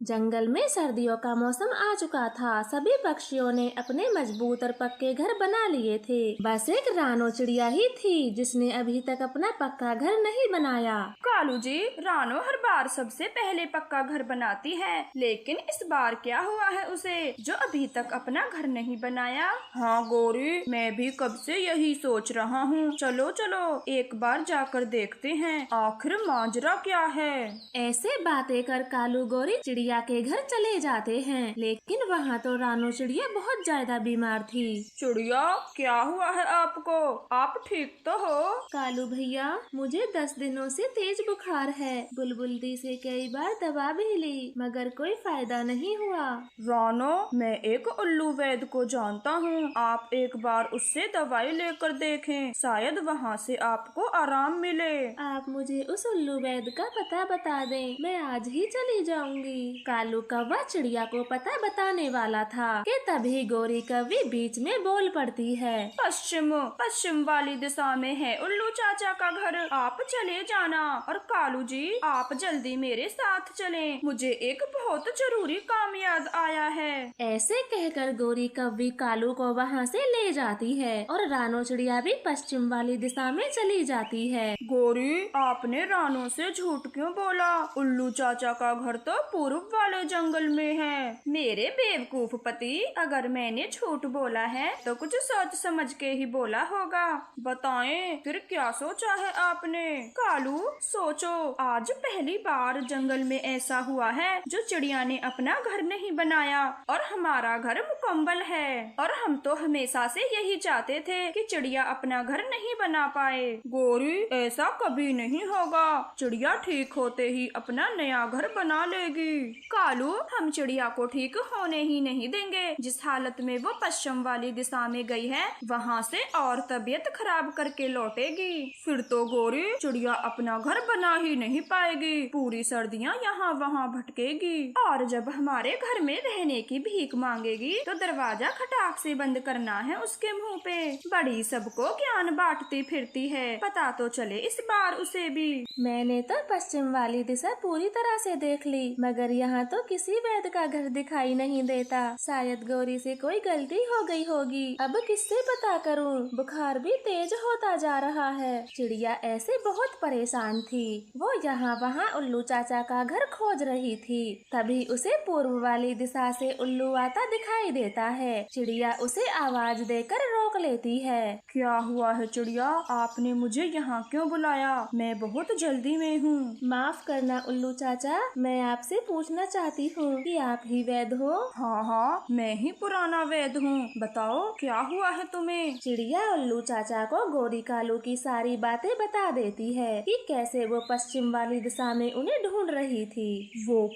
जंगल में सर्दियों का मौसम आ चुका था। सभी पक्षियों ने अपने मजबूत और पक्के घर बना लिए थे। बस एक रानो चिड़िया ही थी जिसने अभी तक अपना पक्का घर नहीं बनाया। कालू जी, रानो हर बार सबसे पहले पक्का घर बनाती है, लेकिन इस बार क्या हुआ है उसे जो अभी तक अपना घर नहीं बनाया? हाँ गौरी, मैं भी कब से यही सोच रहा हूँ। चलो चलो एक बार जाकर देखते हैं आखिर माजरा क्या है। ऐसे बातें कर कालू गौरी चिड़िया के घर चले जाते हैं, लेकिन वहाँ तो रानो चिड़िया बहुत ज्यादा बीमार थी। चिड़िया, क्या हुआ है आपको? आप ठीक तो हो? कालू भैया, मुझे 10 दिनों से तेज बुखार है। बुलबुल दी से कई बार दवा भी ली मगर कोई फायदा नहीं हुआ। रानो, मैं एक उल्लू वैद्य को जानता हूँ, आप एक बार उससे दवाई लेकर देखें, शायद वहाँ से आपको आराम मिले। आप मुझे उस उल्लू वैद्य का पता बता दें, मैं आज ही चली जाऊंगी। कालू कौवा चिड़िया को पता बताने वाला था कि तभी गौरी कौवी बीच में बोल पड़ती है। पश्चिम वाली दिशा में है उल्लू चाचा का घर, आप चले जाना। और कालू जी, आप जल्दी मेरे साथ चलें, मुझे एक बहुत जरूरी काम याद आया है। ऐसे कहकर गौरी कौवी कालू को वहाँ से ले जाती है और रानो चिड़िया भी पश्चिम वाली दिशा में चली जाती है। गौरी, आपने रानो से झूठ क्यों बोला? उल्लू चाचा का घर तो पूर्व वाले जंगल में है। मेरे बेवकूफ पति, अगर मैंने झूठ बोला है तो कुछ सोच समझ के ही बोला होगा। बताएं, फिर क्या सोचा है आपने? कालू, सोचो, आज पहली बार जंगल में ऐसा हुआ है जो चिड़िया ने अपना घर नहीं बनाया और हमारा घर मुकम्मल है। और हम तो हमेशा से यही चाहते थे कि चिड़िया अपना घर नहीं बना पाए। गौरी, ऐसा कभी नहीं होगा, चिड़िया ठीक होते ही अपना नया घर बना लेगी। कालू, हम चिड़िया को ठीक होने ही नहीं देंगे। जिस हालत में वो पश्चिम वाली दिशा में गई है, वहाँ से और तबीयत खराब करके लौटेगी। फिर तो गौरी, चिड़िया अपना घर बना ही नहीं पाएगी, पूरी सर्दियाँ यहाँ वहाँ भटकेगी। और जब हमारे घर में रहने की भीख मांगेगी तो दरवाजा खटाक से बंद करना है उसके मुँह पे। बड़ी सबको ज्ञान बांटती फिरती है, पता तो चले इस बार उसे भी। मैंने तो पश्चिम वाली दिशा पूरी तरह से देख ली मगर यहाँ तो किसी वैद्य का घर दिखाई नहीं देता। शायद गौरी से कोई गलती हो गई होगी। अब किससे पता करूँ? बुखार भी तेज होता जा रहा है। चिड़िया ऐसे बहुत परेशान थी। वो यहाँ वहाँ उल्लू चाचा का घर खोज रही थी। तभी उसे पूर्व वाली दिशा से उल्लू आता दिखाई देता है। चिड़िया उसे आवाज देकर रोक लेती है। क्या हुआ है चिड़िया, आपने मुझे यहाँ क्यों बुलाया? मैं बहुत जल्दी में हूँ। माफ करना उल्लू चाचा, मैं आपसे पूछना चाहती हूँ कि आप ही वैद्य हो? हाँ हाँ, मैं ही पुराना वैद्य हूँ, बताओ क्या हुआ है तुम्हें? चिड़िया उल्लू चाचा को गौरी कालू की सारी बातें बता देती है कि कैसे वो पश्चिम वाली दिशा में उन्हें ढूंढ रही थी। वो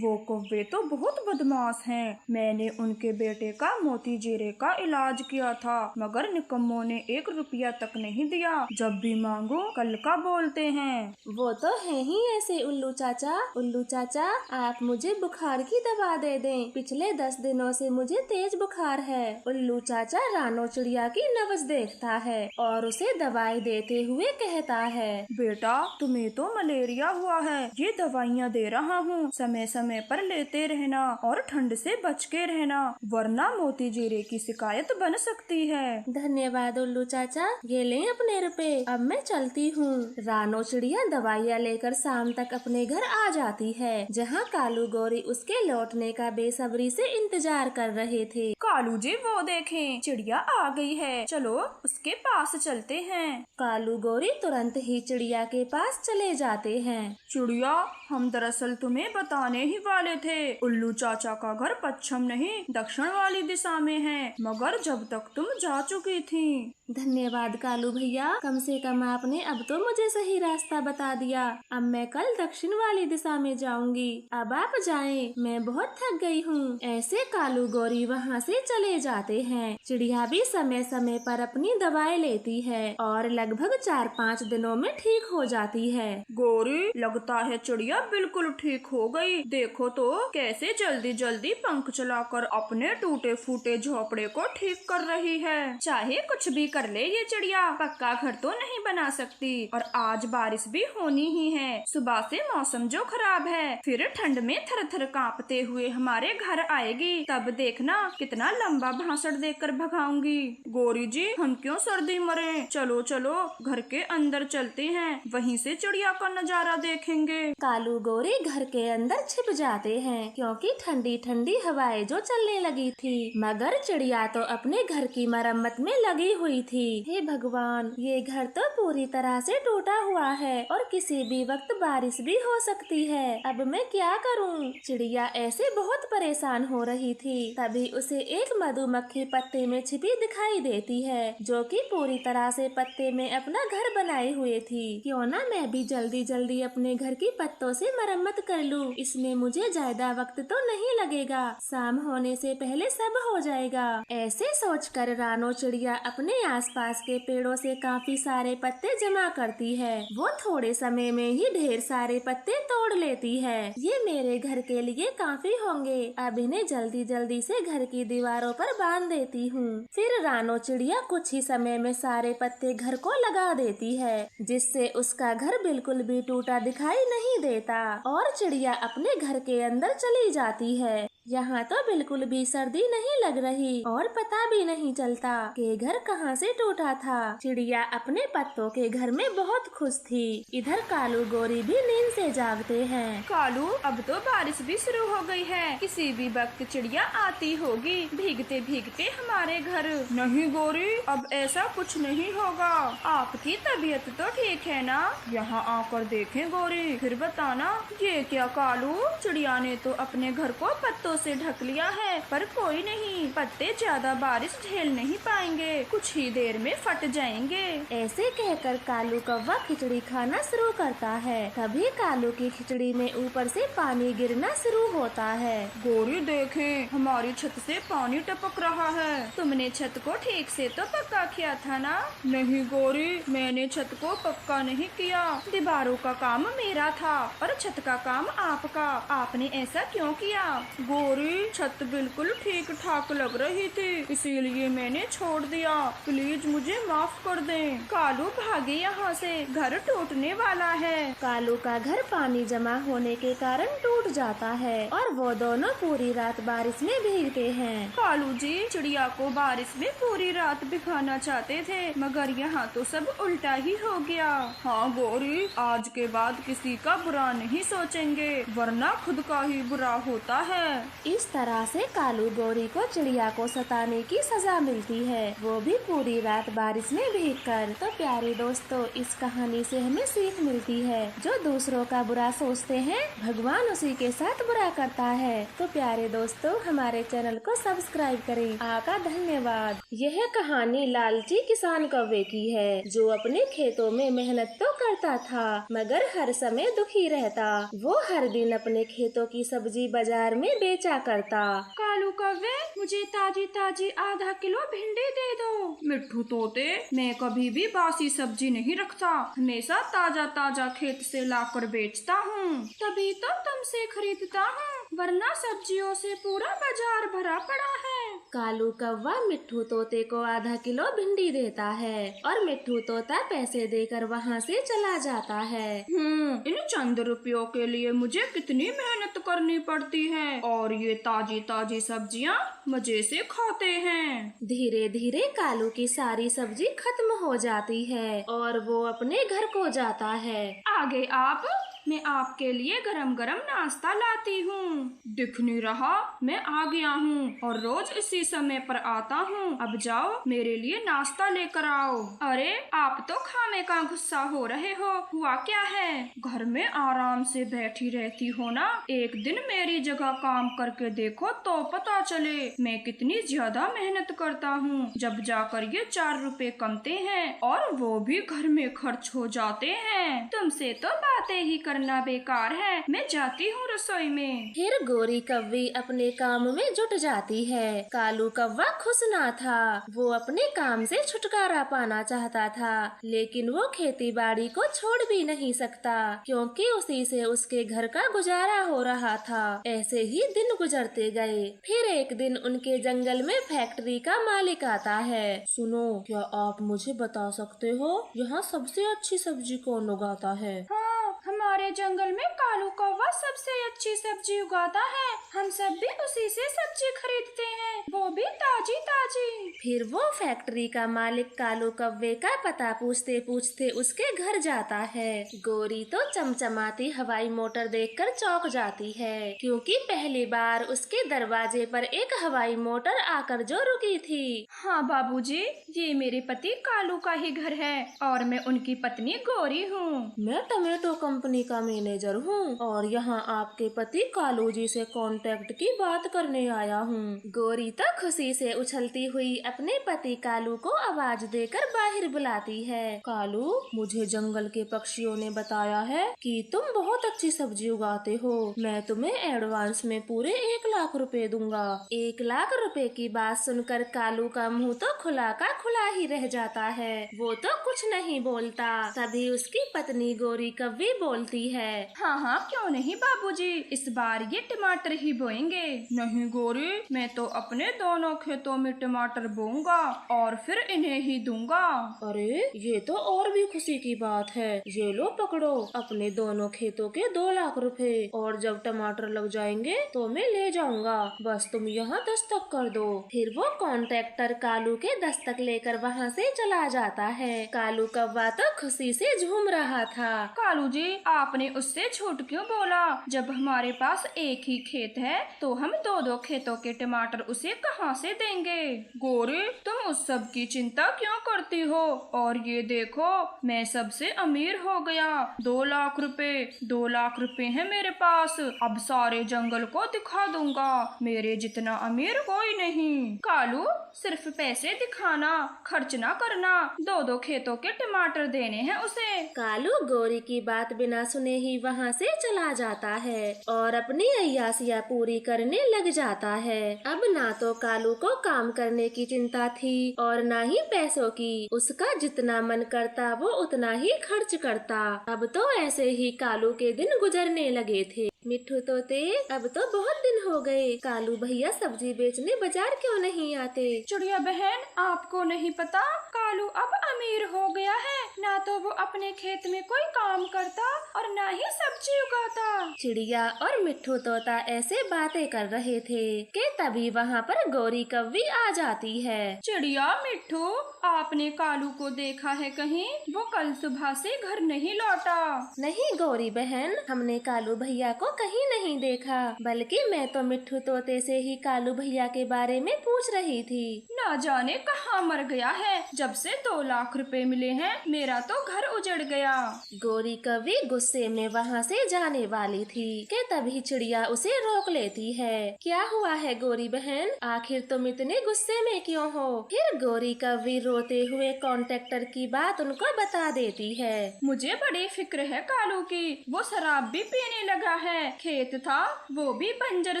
कौवे तो बहुत बदमाश हैं। मैंने उनके बेटे का मोती जीरे का इलाज किया था मगर निकम्मों ने 1 रुपया तक नहीं दिया। जब भी मांगो कल का बोलते हैं। वो तो है ही ऐसे उल्लू चाचा। उल्लू चाचा, आप मुझे बुखार की दवा दे दें। पिछले 10 दिनों से मुझे तेज बुखार है। उल्लू चाचा रानो चिड़िया की नब्ज देखता है और उसे दवाई देते हुए कहता है, बेटा, तुम्हें तो मलेरिया हुआ है, ये दवाइयाँ दे रहा हूँ, समय समय पर लेते रहना और ठंड से बच के रहना, वरना मोती जीरे की शिकायत बन सकती है। धन्यवाद उल्लू चाचा, ये लें अपने रुपए, अब मैं चलती हूँ। रानो चिड़िया दवाइयाँ लेकर शाम तक अपने घर आ जाती है, जहाँ कालू गौरी उसके लौटने का बेसब्री से इंतजार कर रहे थे। कालू जी, वो देखें, चिड़िया आ गई है, चलो उसके पास चलते हैं। कालू गौरी तुरंत ही चिड़िया के पास चले जाते हैं। चिड़िया, हम दरअसल तुम्हें बताने ही वाले थे, उल्लू चाचा का घर पश्चिम नहीं दक्षिण वाली दिशा में है, मगर जब तक तुम जा चुकी थी। धन्यवाद कालू भैया, कम से कम आपने अब तो मुझे सही रास्ता बता दिया। अब मैं कल दक्षिण वाली दिशा में जाऊंगी। अब आप जाएं, मैं बहुत थक गई हूँ। ऐसे कालू गौरी वहाँ से चले जाते हैं। चिड़िया भी समय समय पर अपनी दवाई लेती है और लगभग 4-5 दिनों में ठीक हो जाती है। गौरी, लगता है चिड़िया बिल्कुल ठीक हो गई। देखो तो कैसे जल्दी जल्दी पंख चलाकर अपने टूटे फूटे झोपड़े को ठीक कर रही है। चाहे कुछ भी कर ले ये चिड़िया, पक्का घर तो नहीं बना सकती। और आज बारिश भी होनी ही है, सुबह से मौसम जो खराब है, फिर ठंड में थर थर कांपते हुए हमारे घर आएगी, तब देखना कितना लंबा भाषण देकर भगाऊंगी। गौरी जी, हम क्यों सर्दी मरे, चलो चलो घर के अंदर चलते हैं, वहीं से चिड़िया का नजारा देखेंगे। कालू गौरी घर के अंदर छिप जाते हैं, क्योंकि ठंडी ठंडी हवाएं जो चलने लगी थी, मगर चिड़िया तो अपने घर की मरम्मत में लगी हुई थी। हे भगवान, ये घर तो पूरी तरह से टूटा हुआ है और किसी भी वक्त बारिश भी हो सकती है। अब मैं क्या करूं? चिड़िया ऐसे बहुत परेशान हो रही थी, तभी उसे एक मधुमक्खी पत्ते में छिपी दिखाई देती है, जो कि पूरी तरह से पत्ते में अपना घर बनाए हुए थी। क्यों ना मैं भी जल्दी जल्दी अपने घर की पत्तों से मरम्मत कर लूं, इसमें मुझे ज्यादा वक्त तो नहीं लगेगा, शाम होने से पहले सब हो जाएगा। ऐसे सोचकर रानो चिड़िया अपने आसपास के पेड़ों से काफी सारे पत्ते जमा करती है। वो थोड़े समय में ही ढेर सारे पत्ते तोड़ लेती है। ये मेरे घर के लिए काफी होंगे, अब इन्हें जल्दी जल्दी से घर की दीवारों पर बांध देती हूँ। फिर रानो चिड़िया कुछ ही समय में सारे पत्ते घर को लगा देती है, जिससे उसका घर बिल्कुल भी टूटा दिखाई नहीं देता और चिड़िया अपने घर के अंदर चली जाती है। यहाँ तो बिल्कुल भी सर्दी नहीं लग रही और पता भी नहीं चलता कि घर कहाँ से टूटा था। चिड़िया अपने पत्तों के घर में बहुत खुश थी। इधर कालू गौरी भी नींद से जागते हैं। कालू, अब तो बारिश भी शुरू हो गई है, किसी भी वक्त चिड़िया आती होगी भीगते भीगते हमारे घर। नहीं गौरी, अब ऐसा कुछ नहीं होगा, आपकी तबीयत तो ठीक है ना? यहाँ आकर देखें गौरी, फिर बताना। ये क्या कालू, चिड़िया ने तो अपने घर को पत्तों से ढक लिया है, पर कोई नहीं, पत्ते ज्यादा बारिश झेल नहीं पाएंगे, कुछ ही देर में फट जाएंगे। ऐसे कहकर कालू कौवा खिचड़ी खाना शुरू करता है। तभी कालू की खिचड़ी में ऊपर से पानी गिरना शुरू होता है। गौरी देखें, हमारी छत से पानी टपक रहा है, तुमने छत को ठीक से तो पक्का किया था ना? नहीं गौरी, मैंने छत को पक्का नहीं किया, दीवारों का काम मेरा था और छत का काम आपका, आपने ऐसा क्यों किया? गौरी, छत बिल्कुल ठीक ठाक लग रही थी, इसीलिए मैंने छोड़ दिया, प्लीज मुझे माफ कर दें। कालू भागे यहाँ से, घर टूटने वाला है। कालू का घर पानी जमा होने के कारण टूट जाता है और वो दोनों पूरी रात बारिश में भीगते हैं। कालू जी, चिड़िया को बारिश में पूरी रात भिगाना चाहते थे, मगर यहाँ तो सब उल्टा ही हो गया। हाँ गौरी, आज के बाद किसी का बुरा नहीं सोचेंगे, वरना खुद का ही बुरा होता है। इस तरह से कालू गौरी को चिड़िया को सताने की सजा मिलती है, वो भी पूरी रात बारिश में भीगकर। तो प्यारे दोस्तों, इस कहानी से हमें सीख मिलती है, जो दूसरों का बुरा सोचते हैं, भगवान उसी के साथ बुरा करता है। तो प्यारे दोस्तों, हमारे चैनल को सब्सक्राइब करें। आपका धन्यवाद। यह कहानी लालची किसान कौवे की है, जो अपने खेतों में मेहनत तो करता था, मगर हर समय दुखी रहता। वो हर दिन अपने खेतों की सब्जी बाजार में बेचा करता। कालू कौवे, मुझे ताजी ताजी आधा किलो भिंडी दे दो। मिट्ठू तोते, मैं कभी भी बासी सब्जी नहीं रखता, हमेशा ताजा ताजा खेत से लाकर बेचता हूँ, तभी तो तुमसे खरीदता हूँ, वरना सब्जियों से पूरा बाजार भरा पड़ा है। कालू कौवा मिट्ठू तोते को आधा किलो भिंडी देता है और मिट्ठू तोता पैसे देकर वहाँ से चला जाता है। इन चंद रुपयों के लिए मुझे कितनी मेहनत करनी पड़ती है, और ये ताजी ताजी सब्जियाँ मजे से खाते हैं। धीरे धीरे कालू की सारी सब्जी खत्म हो जाती है और वो अपने घर को जाता है। आगे आप, मैं आपके लिए गरम गरम नाश्ता लाती हूँ। दिख नहीं रहा, मैं आ गया हूँ और रोज इसी समय पर आता हूँ। अब जाओ, मेरे लिए नाश्ता लेकर आओ। अरे, आप तो खाने का गुस्सा हो रहे हो, हुआ क्या है? घर में आराम से बैठी रहती हो ना, एक दिन मेरी जगह काम करके देखो तो पता चले मैं कितनी ज्यादा मेहनत करता हूँ। जब जाकर ये 4 रुपए कमते हैं और वो भी घर में खर्च हो जाते हैं। तुमसे तो बातें ही करना बेकार है, मैं जाती हूँ रसोई में। फिर गोरी कव्वी अपने काम में जुट जाती है। कालू कौवा खुश ना था। वो अपने काम से छुटकारा पाना चाहता था, लेकिन वो खेती बाड़ी को छोड़ भी नहीं सकता, क्योंकि उसी से उसके घर का गुजारा हो रहा था। ऐसे ही दिन गुजरते गए। फिर एक दिन उनके जंगल में फैक्ट्री का मालिक आता है। सुनो, क्या आप मुझे बता सकते हो यहाँ सबसे अच्छी सब्जी कौन उगाता है? हाँ, हमारे जंगल में कालू कौवा सबसे अच्छी सब्जी उगाता है। हम सब भी उसी से सब्जी खरीदते हैं, वो भी ताजी ताजी। फिर वो फैक्ट्री का मालिक कालू कौवे का पता पूछते पूछते उसके घर जाता है। गोरी तो चमचमाती हवाई मोटर देखकर चौंक जाती है, क्योंकि पहली बार उसके दरवाजे पर एक हवाई मोटर आकर जो रुकी थी। हाँ बाबूजी, ये मेरे पति कालू का ही घर है और मैं उनकी पत्नी गोरी हूँ। मैं टमेटो कंपनी का मैनेजर हूँ और यहाँ आपके पति कालू जी से कांटेक्ट की बात करने आया हूँ। गोरी तो खुशी से उछलती हुई अपने पति कालू को आवाज देकर बाहर बुलाती है। कालू, मुझे जंगल के पक्षियों ने बताया है कि तुम बहुत अच्छी सब्जी उगाते हो। मैं तुम्हें एडवांस में पूरे 1 लाख रुपए दूंगा। 1 लाख रुपए की बात सुनकर कालू का मुंह तो खुला का खुला ही रह जाता है। वो तो कुछ नहीं बोलता। तभी उसकी पत्नी गोरी कव्वी बोलती है, हाँ हाँ, क्यों नहीं बाबूजी, इस बार ये टमाटर ही बोएंगे। नहीं गोरी, मैं तो अपने दोनों खेतों में टमाटर बोऊंगा और फिर इन्हें ही दूंगा। अरे, ये तो और भी खुशी की बात है। ये लो पकड़ो अपने दोनों खेतों के 2 लाख रुपए, और जब टमाटर लग जाएंगे तो मैं ले जाऊंगा। बस तुम यहाँ दस्तक कर दो। फिर वो कॉन्ट्रैक्टर कालू के दस्तक लेकर वहाँ से चला जाता है। कालू कौवा तो खुशी से झूम रहा था। कालू जी, आपने उससे झूठ क्यों बोला? जब हमारे पास एक ही खेत है तो हम 2-2 खेतों के टमाटर उसे कहाँ से देंगे? गोरी, तुम उस सब की चिंता क्यों करती हो? और ये देखो, मैं सबसे अमीर हो गया। 2 लाख रुपए, 2 लाख रुपए है मेरे पास। अब सारे जंगल को दिखा दूंगा, मेरे जितना अमीर कोई नहीं। कालू, सिर्फ पैसे दिखाना, खर्च ना करना। 2-2 खेतों के टमाटर देने हैं उसे। कालू गोरी की बात बिना सुने ही वहाँ से चला जाता है और अपनी अय्यासियाँ पूरी करने लग जाता है। अब ना तो कालू को काम करने की चिंता थी और ना ही पैसों की। उसका जितना मन करता वो उतना ही खर्च करता। अब तो ऐसे ही कालू के दिन गुजरने लगे थे। मिट्ठू तोते, अब तो बहुत दिन हो गए। कालू भैया सब्जी बेचने बाजार क्यों नहीं आते? चिड़िया बहन, आपको नहीं पता, कालू अब अमीर हो गया है। ना तो वो अपने खेत में कोई काम करता और ना ही सब्जी उगाता। चिड़िया और मिट्ठू तोता ऐसे बातें कर रहे थे कि तभी वहाँ पर गोरी कव्वी आ जाती है। चिड़िया, मिट्ठू, आपने कालू को देखा है कहीं? वो कल सुबह से घर नहीं लौटा। नहीं गौरी बहन, हमने कालू भैया को कहीं नहीं देखा, बल्कि मैं तो मिट्ठू तोते से ही कालू भैया के बारे में पूछ रही थी। ना जाने कहाँ मर गया है। जब से 2 लाख रुपए मिले हैं, मेरा तो घर उजड़ गया। गोरी कव्वी गुस्से में वहाँ से जाने वाली थी कि तभी चिड़िया उसे रोक लेती है। क्या हुआ है गोरी बहन? आखिर तुम इतने गुस्से में क्यों हो? फिर गोरी कव्वी रोते हुए कॉन्ट्रैक्टर की बात उनको बता देती है। मुझे बड़ी फिक्र है कालू की। वो शराब भी पीने लगा है। खेत था वो भी बंजर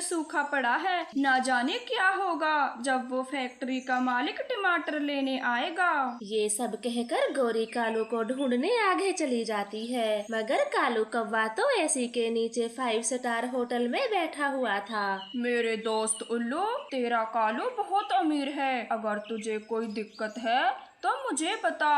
सूखा पड़ा है। ना जाने क्या होगा जब वो फैक्ट्री का मालिक टमाटर लेने आएगा। ये सब कहकर गोरी कालू को ढूंढने आगे चली जाती है, मगर कालू कौवा तो एसी के नीचे 5 स्टार होटल में बैठा हुआ था। मेरे दोस्त उल्लू, तेरा कालू बहुत अमीर है। अगर तुझे कोई दिक्कत है तो मुझे बता।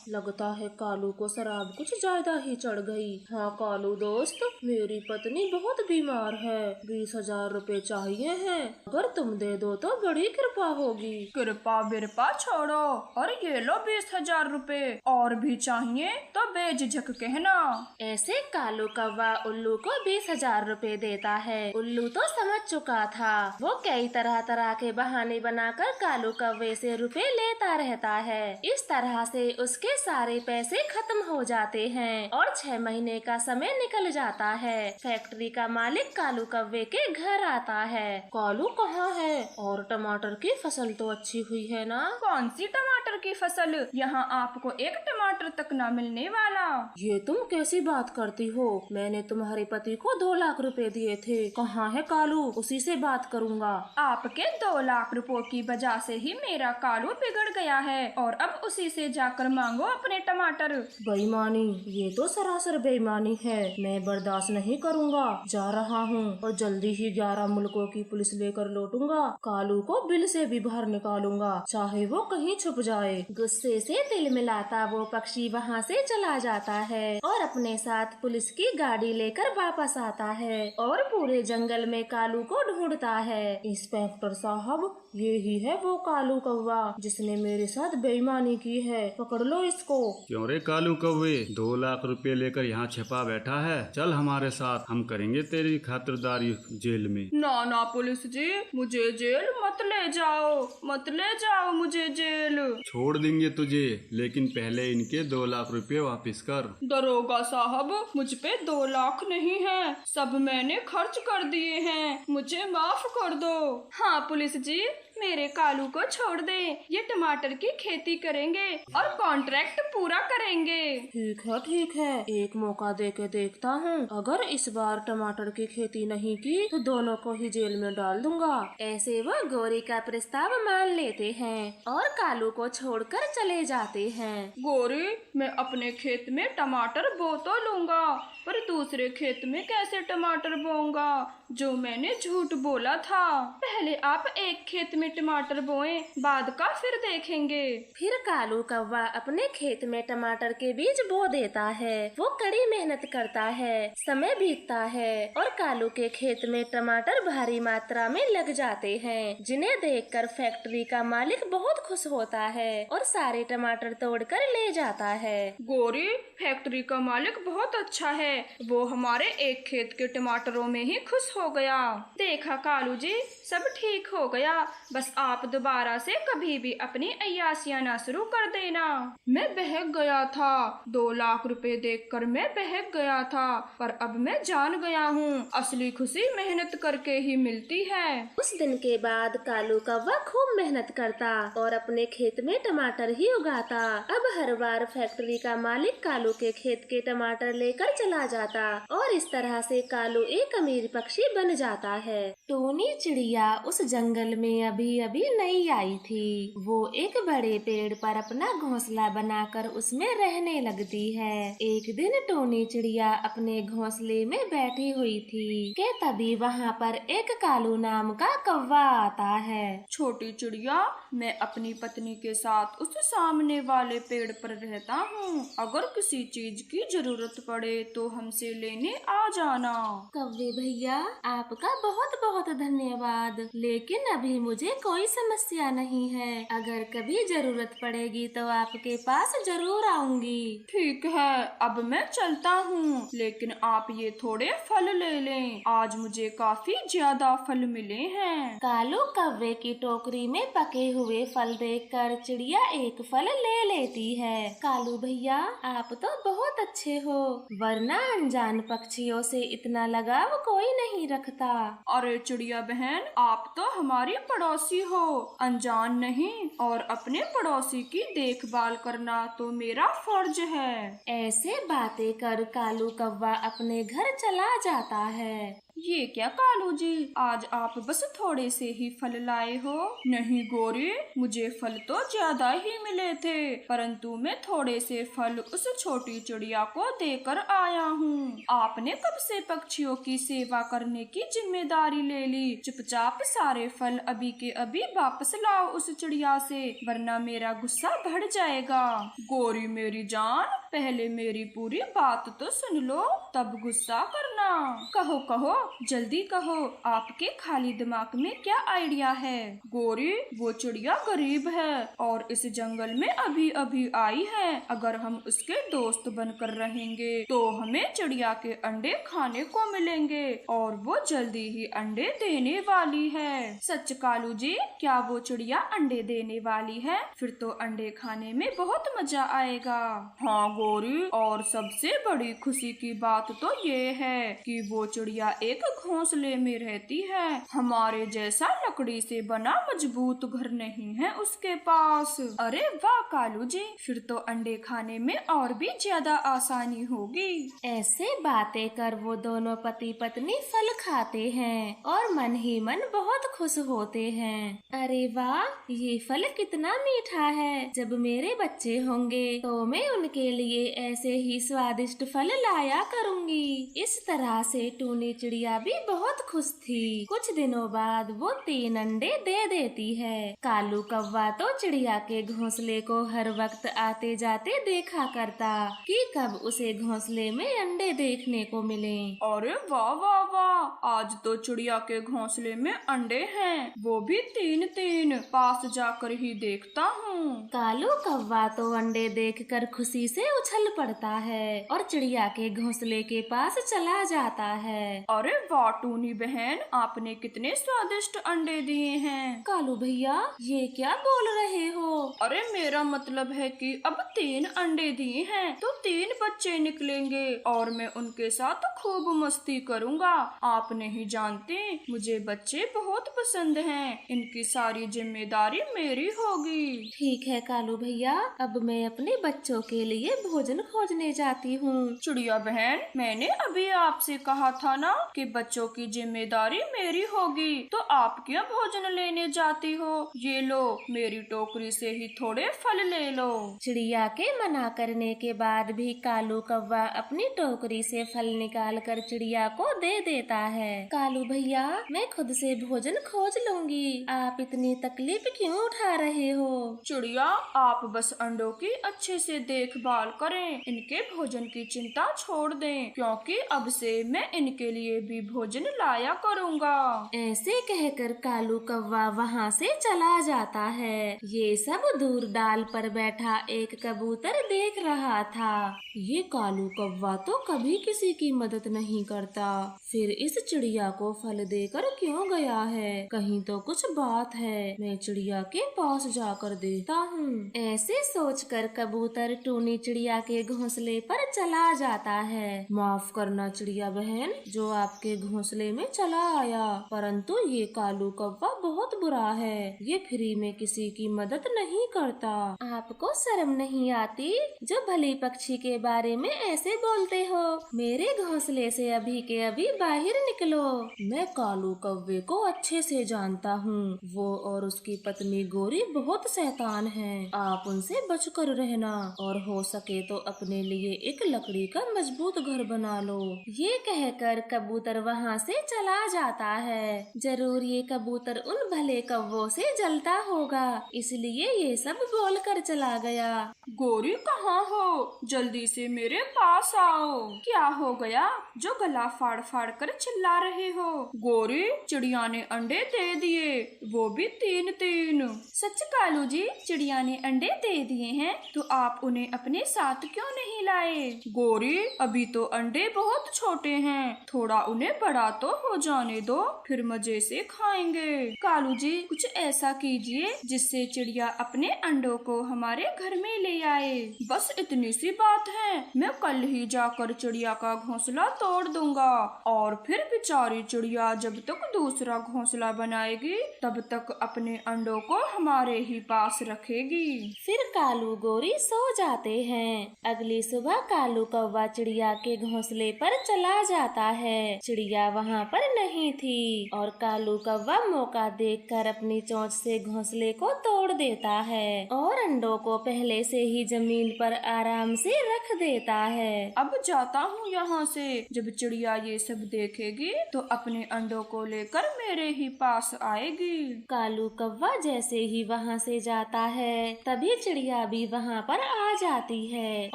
लगता है कालू को शराब कुछ ज्यादा ही चढ़ गई। हाँ कालू दोस्त, मेरी पत्नी बहुत बीमार है। 20,000 रुपए चाहिए हैं। अगर तुम दे दो तो बड़ी कृपा होगी। कृपा बिरपा छोड़ो और ये लो 20,000 रुपए। और भी चाहिए तो बेझिझक कहना। ऐसे कालू कौवा उल्लू को 20,000 रुपए देता है। उल्लू तो समझ चुका था। वो कई तरह तरह के बहाने बनाकर कालू कौवे से रुपए लेता रहता है। इस तरह से उसके सारे पैसे खत्म हो जाते हैं और 6 महीने का समय निकल जाता है। फैक्ट्री का मालिक कालू कौवे के घर आता है। कालू कहाँ है? और टमाटर की फसल तो अच्छी हुई है ना? कौन सी टमाटर की फसल? यहाँ आपको एक टमाटर तक न मिलने वाला। ये तुम कैसी बात करती हो? मैंने तुम्हारे पति को 2 लाख रुपए दिए थे। कहाँ है कालू? उसी से बात करूँगा। आपके 2 लाख रुपयों की वजह से ही मेरा कालू बिगड़ गया है और अब उसी से जाकर मांगो अपने टमाटर। बेईमानी, ये तो सरासर बेईमानी है। मैं बर्दाश्त नहीं करूँगा। जा रहा हूँ और जल्दी ही 11 मुल्कों की पुलिस लेकर लौटूंगा। कालू को बिल से भी बाहर निकालूंगा, चाहे वो कहीं छुप जाए। गुस्से से तिल मिलाता वो पक्षी वहाँ से चला जाता है और अपने साथ पुलिस की गाड़ी लेकर वापस आता है और पूरे जंगल में कालू को ढूंढता है। इंस्पेक्टर साहब, ये ही है वो कालू कौवा जिसने मेरे साथ बेईमानी की है। पकड़ लो इसको। क्यों रे कालू कौवे, 2 लाख रुपए लेकर यहाँ छिपा बैठा है? चल हमारे साथ, हम करेंगे तेरी खातिरदारी जेल में। ना पुलिस जी, मुझे जेल मत ले जाओ, मत ले जाओ मुझे जेल। छोड़ देंगे तुझे, लेकिन पहले इनके 2 लाख रुपए वापस कर। दरोगा साहब, मुझ पे 2 लाख नहीं है, सब मैंने खर्च कर दिए हैं, मुझे माफ कर दो। हाँ पुलिस जी, मेरे कालू को छोड़ दें, ये टमाटर की खेती करेंगे और कॉन्ट्रैक्ट पूरा करेंगे। ठीक है, एक मौका दे के देखता हूँ। अगर इस बार टमाटर की खेती नहीं की तो दोनों को ही जेल में डाल दूंगा। ऐसे वो गौरी का प्रस्ताव मान लेते हैं और कालू को छोड़कर चले जाते हैं। गौरी, मैं अपने खेत में टमाटर बो तो लूंगा, पर दूसरे खेत में कैसे टमाटर बोऊंगा जो मैंने झूठ बोला था। पहले आप एक खेत में टमाटर बोएं, बाद का फिर देखेंगे। फिर कालू कौवा अपने खेत में टमाटर के बीज बो देता है। वो कड़ी मेहनत करता है, समय बीतता है और कालू के खेत में टमाटर भारी मात्रा में लग जाते हैं, जिन्हें देखकर फैक्ट्री का मालिक बहुत खुश होता है और सारे टमाटर तोड़कर ले जाता है। गौरी, फैक्ट्री का मालिक बहुत अच्छा है, वो हमारे एक खेत के टमाटरों में ही खुश हो गया। देखा कालू जी, सब ठीक हो गया, बस आप दोबारा से कभी भी अपनी अय्यासियां ना शुरू कर देना। मैं बहक गया था, 2 लाख रुपए देखकर मैं बहक गया था, पर अब मैं जान गया हूँ, असली खुशी मेहनत करके ही मिलती है। उस दिन के बाद कालू कौवा खूब मेहनत करता और अपने खेत में टमाटर ही उगाता। अब हर बार फैक्ट्री का मालिक कालू के खेत के टमाटर लेकर चला जाता और इस तरह से कालू एक अमीर पक्षी बन जाता है। टोनी चिड़िया उस जंगल में अभी अभी नई आई थी। वो एक बड़े पेड़ पर अपना घोंसला बनाकर उसमें रहने लगती है। एक दिन टोनी चिड़िया अपने घोंसले में बैठी हुई थी कि तभी वहाँ पर एक कालू नाम का कौवा आता है। छोटी चिड़िया, मैं अपनी पत्नी के साथ उस सामने वाले पेड़ पर रहता हूँ, अगर किसी चीज की जरूरत पड़े तो हमसे लेने आ जाना। कौवे भैया, आपका बहुत बहुत धन्यवाद, लेकिन अभी मुझे कोई समस्या नहीं है। अगर कभी जरूरत पड़ेगी तो आपके पास जरूर आऊंगी। ठीक है, अब मैं चलता हूँ, लेकिन आप ये थोड़े फल ले लें, आज मुझे काफी ज्यादा फल मिले हैं। कालू कौवे की टोकरी में पके हुए फल देखकर चिड़िया एक फल ले लेती है। कालू भैया, आप तो बहुत अच्छे हो, वरना अनजान पक्षियों से इतना लगाव कोई नहीं रखता। अरे चिड़िया बहन, आप तो हमारी पड़ोसी हो, अनजान नहीं, और अपने पड़ोसी की देखभाल करना तो मेरा फर्ज है। ऐसे बातें कर कालू कौवा अपने घर चला जाता है। ये क्या कालू जी, आज आप बस थोड़े से ही फल लाए हो? नहीं गौरी, मुझे फल तो ज्यादा ही मिले थे, परंतु मैं थोड़े से फल उस छोटी चिड़िया को देकर आया हूँ। आपने कब से पक्षियों की सेवा करने की जिम्मेदारी ले ली? चुपचाप सारे फल अभी के अभी वापस लाओ उस चिड़िया से, वरना मेरा गुस्सा बढ़ जाएगा। गौरी मेरी जान, पहले मेरी पूरी बात तो सुन लो, तब गुस्सा करना। कहो कहो, जल्दी कहो, आपके खाली दिमाग में क्या आइडिया है? गौरी, वो चिड़िया गरीब है और इस जंगल में अभी अभी आई है। अगर हम उसके दोस्त बनकर रहेंगे तो हमें चिड़िया के अंडे खाने को मिलेंगे और वो जल्दी ही अंडे देने वाली है। सच कालू जी, क्या वो चिड़िया अंडे देने वाली है? फिर तो अंडे खाने में बहुत मजा आएगा। हाँ गौरी, और सबसे बड़ी खुशी की बात तो ये है कि वो चिड़िया एक घोंसले में रहती है। हमारे जैसा लकड़ी से बना मजबूत घर नहीं है उसके पास। अरे वाह कालू जी, फिर तो अंडे खाने में और भी ज्यादा आसानी होगी। ऐसे बातें कर वो दोनों पति पत्नी फल खाते हैं और मन ही मन बहुत खुश होते हैं। अरे वाह, ये फल कितना मीठा है। जब मेरे बच्चे होंगे तो मैं उनके लिए ऐसे ही स्वादिष्ट फल लाया करूंगी। इस तरह से टूनी चिड़िया भी बहुत खुश थी। कुछ दिनों बाद वो 3 अंडे दे देती है। कालू कौवा तो चिड़िया के घोंसले को हर वक्त आते जाते देखा करता कि कब उसे घोंसले में अंडे देखने को मिले। अरे वाह वाह वाह, आज तो चिड़िया के घोंसले में अंडे हैं, वो भी 3-3। पास जाकर ही देखता हूँ। कालू कौवा तो अंडे देखकर खुशी से उछल पड़ता है और चिड़िया के घोंसले के पास चला जाता है। अरे वाह टूनी बहन, आपने कितने स्वादिष्ट अंडे दिए हैं। कालू भैया, ये क्या बोल रहे हो? अरे मेरा मतलब है कि अब 3 अंडे दिए हैं तो 3 बच्चे निकलेंगे और मैं उनके साथ खूब मस्ती करूँगा। आप नहीं जानते, मुझे बच्चे बहुत पसंद हैं, इनकी सारी जिम्मेदारी मेरी होगी। ठीक है कालू भैया, अब मैं अपने बच्चों के लिए भोजन खोजने जाती हूँ। चिड़िया बहन, मैंने अभी आपसे कहा था ना कि बच्चों की जिम्मेदारी मेरी होगी, तो आप क्यों भोजन लेने जाती हो? ये लो, मेरी टोकरी से ही थोड़े फल ले लो। चिड़िया के मना करने के बाद भी कालू कौवा अपनी टोकरी से फल निकाल कर चिड़िया को दे देता है। कालू भैया, मैं खुद से भोजन खोज लूंगी, आप इतनी तकलीफ क्यों उठा रहे हो? चिड़िया, आप बस अंडों की अच्छे से देखभाल करें, इनके भोजन की चिंता छोड़ दें, क्योंकि अब से मैं इनके लिए भी भोजन लाया करूँगा। ऐसे कहकर कालू कौवा वहाँ से चला जाता है। ये सब दूर डाल पर बैठा एक कबूतर देख रहा था। ये कालू कौवा तो कभी किसी की मदद नहीं करता, फिर इस चिड़िया को फल देकर क्यों गया है? कहीं तो कुछ बात है, मैं चिड़िया के पास जाकर देखता हूँ। ऐसे सोचकर कबूतर टूनी चिड़िया के घोंसले पर चला जाता है। माफ करना चिड़िया बहन, जो आपके घोंसले में चला आया, परंतु ये कालू कौवा बहुत बुरा है, ये फ्री में किसी की मदद नहीं करता। आपको शर्म नहीं आती जो भली पक्षी के बारे में ऐसे बोलते हो? मेरे घोंसले से अभी के अभी बाहर निकलो। मैं कालू कौवे को अच्छे से जानता हूँ, वो और उसकी पत्नी गोरी बहुत शैतान हैं। आप उनसे बचकर रहना और हो सके तो अपने लिए एक लकड़ी का मजबूत घर बना लो। ये कहकर कबूतर वहाँ से चला जाता है। जरूर ये कबूतर उन भले कौवों से जलता होगा, इसलिए ये सब बोलकर चला गया। गोरी कहाँ हो? जल्दी से मेरे पास आओ। क्या हो गया जो गला फाड़ फाड़ कर चिल्ला रहे हो? गोरी, चिड़िया ने अंडे दे दिए, वो भी 3-3। सच कालू जी, चिड़िया ने अंडे दे दिए हैं, तो आप उन्हें अपने साथ क्यों नहीं लाए? गोरी, अभी तो अंडे बहुत छोटे हैं, थोड़ा उन्हें बड़ा तो हो जाने दो, फिर मजे से खाएंगे। कालू जी, कुछ ऐसा कीजिए जिससे चिड़िया अपने अंडों को हमारे घर में ले आए। बस इतनी सी बात है, मैं कल ही जाकर चिड़िया का घोंसला तोड़ दूंगा और फिर बेचारी चिड़िया जब तक दूसरा घोंसला बनाएगी तब तक अपने अंडों को हमारे ही पास रखेगी। फिर कालू गोरी सो जाते हैं। अगली सुबह कालू कौवा चिड़िया के घोंसले पर चला जाता है। चिड़िया वहाँ पर नहीं थी और कालू कौवा मौका देखकर अपनी चोंच से घोंसले को तोड़ देता है और अंडों को पहले से ही जमीन पर आराम से रख देता है। अब जाता हूँ यहाँ से। जब चिड़िया ये सब देखेगी तो अपने अंडों को लेकर मेरे ही पास आएगी। कालू कौवा जैसे ही वहाँ से जाता है तभी चिड़िया भी वहाँ पर आ जाती है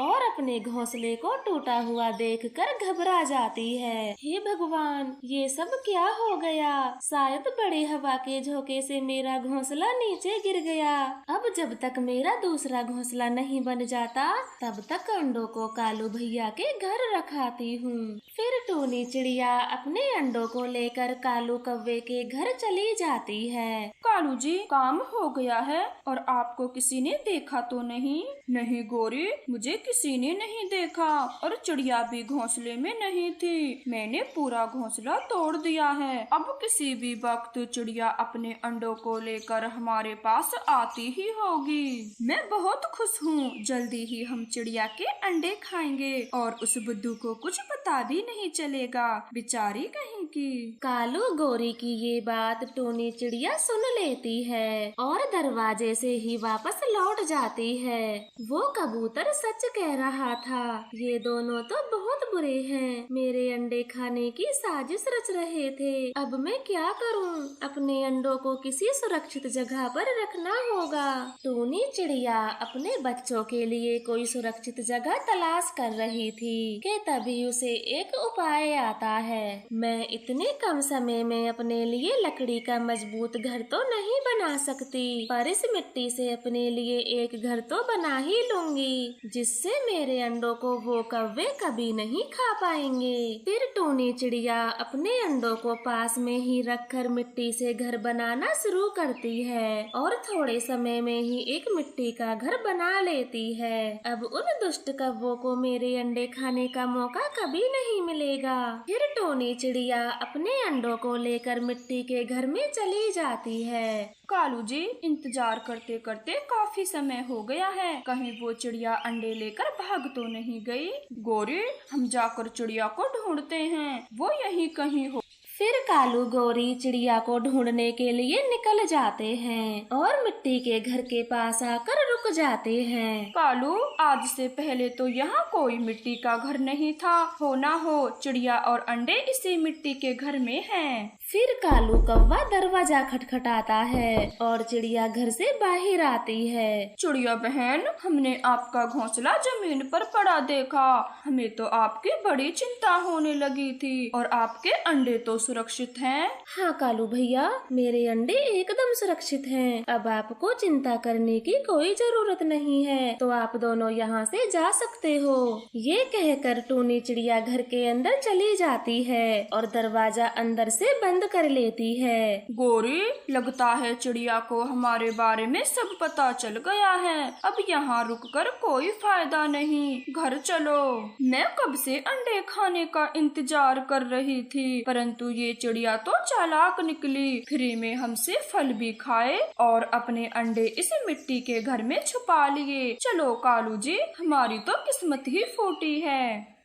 और अपने घोंसले को टूटा हुआ देखकर घबरा जाती है। हे भगवान, ये सब क्या हो गया? शायद बड़े हवा के झोंके से मेरा घोंसला नीचे गिर गया। अब जब तक मेरा दूसरा घोंसला नहीं बन जाता तब तक अंडों को कालू भैया के घर रखाती हूँ। फिर टूनी चिड़िया अपने अंडों को लेकर कालू कौवे के घर चली जाती है। कालू जी, काम हो गया है और आपको किसी ने देखा तो नहीं? नहीं गोरी, मुझे किसी ने नहीं देखा और चिड़िया भी घोंसले में नहीं थी। मैंने पूरा घोंसला तोड़ दिया है। अब किसी भी वक्त चिड़िया अपने अंडों को लेकर हमारे पास आती ही होगी। मैं बहुत खुश हूँ। जल्दी ही हम चिड़िया के अंडे खाएंगे और उस बुद्धू को कुछ पता भी नहीं चलेगा, बेचारी कहीं की। कालू गोरी की ये बात टूनी चिड़िया सुन लेती है और दरवाजे से ही वापस लौट जाती है। वो कबूतर सच कह रहा था, ये दोनों तो बहुत बुरे हैं, मेरे अंडे खाने की साजिश रच रहे थे। अब मैं क्या करूं? अपने अंडों को किसी सुरक्षित जगह पर रखना होगा। टूनी चिड़िया अपने बच्चों के लिए कोई सुरक्षित जगह तलाश कर रही थी कि तभी उसे एक उपाय आता है। मैं इतने कम समय में अपने लिए लकड़ी का मजबूत घर तो नहीं बना सकती, पर इस मिट्टी से अपने लिए एक घर तो बना ही लूंगी, जिससे मेरे अंडों को वो कौवे कभी नहीं खा पाएंगे। फिर टूनी चिड़िया अपने अंडों को पास में ही रखकर मिट्टी से घर बनाना शुरू करती है और थोड़े समय में ही एक मिट्टी का घर बना लेती है। अब उन दुष्ट कौवों को मेरे अंडे खाने का मौका कभी नहीं मिलेगा। फिर टूनी चिड़िया अपने अंडों को लेकर मिट्टी के घर में चली जाती है। कालू जी, इंतजार करते करते काफी समय हो गया है, कहीं वो चिड़िया अंडे लेकर भाग तो नहीं गई। गोरी, हम जाकर चिड़िया को ढूंढते हैं, वो यहीं कहीं हो। फिर कालू गौरी चिड़िया को ढूंढने के लिए निकल जाते हैं और मिट्टी के घर के पास आकर रुक जाते हैं। कालू, आज से पहले तो यहाँ कोई मिट्टी का घर नहीं था, हो ना हो चिड़िया और अंडे इसी मिट्टी के घर में हैं। फिर कालू कौवा दरवाजा खटखटाता है और चिड़िया घर से बाहर आती है। चिड़िया बहन, हमने आपका घोंसला जमीन पर पड़ा देखा, हमें तो आपकी बड़ी चिंता होने लगी थी। और आपके अंडे तो सुरक्षित हैं? हाँ कालू भैया, मेरे अंडे एकदम सुरक्षित हैं। अब आपको चिंता करने की कोई जरूरत नहीं है, तो आप दोनों यहाँ से जा सकते हो। ये कहकर टूनी चिड़िया घर के अंदर चली जाती है और दरवाजा अंदर से बंद कर लेती है। गोरी, लगता है चिड़िया को हमारे बारे में सब पता चल गया है। अब यहाँ रुककर कोई फायदा नहीं, घर चलो। मैं कब से अंडे खाने का इंतजार कर रही थी, परंतु ये चिड़िया तो चालाक निकली। फ्री में हमसे फल भी खाए और अपने अंडे इस मिट्टी के घर में छुपा लिए। चलो कालू जी, हमारी तो किस्मत ही फूटी है।